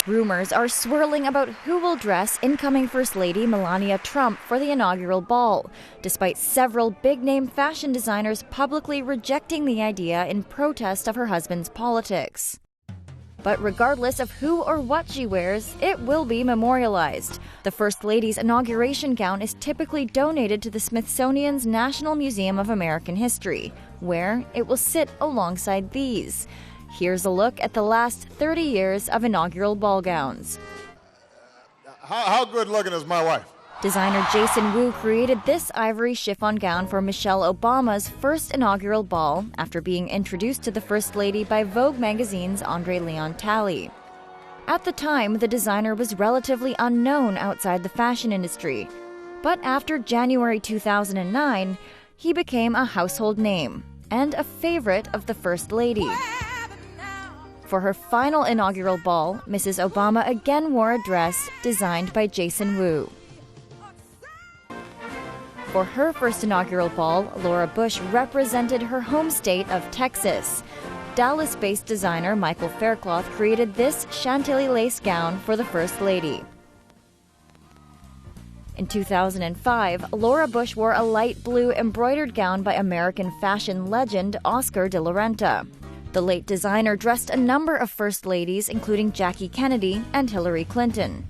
Rumors are swirling about who will dress incoming First Lady Melania Trump for the inaugural ball, despite several big-name fashion designers publicly rejecting the idea in protest of her husband's politics. But regardless of who or what she wears, it will be memorialized. The First Lady's inauguration gown is typically donated to the Smithsonian's National Museum of American History, where it will sit alongside these. Here's a look at the last 30 years of inaugural ball gowns. How good looking is my wife? Designer Jason Wu created this ivory chiffon gown for Michelle Obama's first inaugural ball after being introduced to the First Lady by Vogue magazine's Andre Leon Talley. At the time, the designer was relatively unknown outside the fashion industry, but after January 2009, he became a household name and a favorite of the First Lady. For her final inaugural ball, Mrs. Obama again wore a dress designed by Jason Wu. For her first inaugural ball, Laura Bush represented her home state of Texas. Dallas-based designer Michael Faircloth created this Chantilly lace gown for the First Lady. In 2005, Laura Bush wore a light blue embroidered gown by American fashion legend Oscar de la Renta. The late designer dressed a number of First Ladies, including Jackie Kennedy and Hillary Clinton.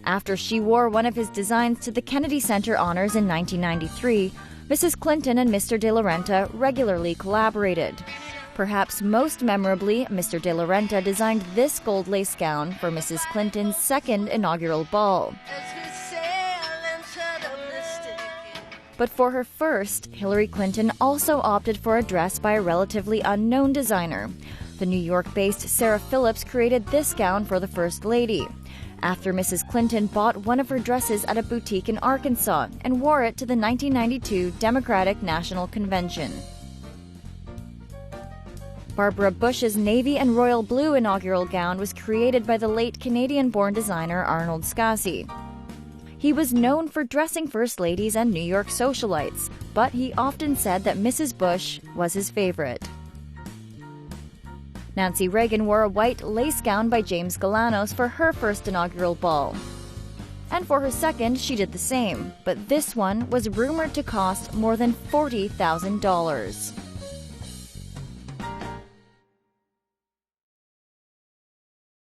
After she wore one of his designs to the Kennedy Center Honors in 1993, Mrs. Clinton and Mr. de la Renta regularly collaborated. Perhaps most memorably, Mr. de la Renta designed this gold lace gown for Mrs. Clinton's second inaugural ball. But for her first, Hillary Clinton also opted for a dress by a relatively unknown designer. The New York-based Sarah Phillips created this gown for the First Lady, after Mrs. Clinton bought one of her dresses at a boutique in Arkansas and wore it to the 1992 Democratic National Convention. Barbara Bush's navy and royal blue inaugural gown was created by the late Canadian-born designer Arnold Scassi. He was known for dressing First Ladies and New York socialites, but he often said that Mrs. Bush was his favorite. Nancy Reagan wore a white lace gown by James Galanos for her first inaugural ball. And for her second, she did the same, but this one was rumored to cost more than $40,000.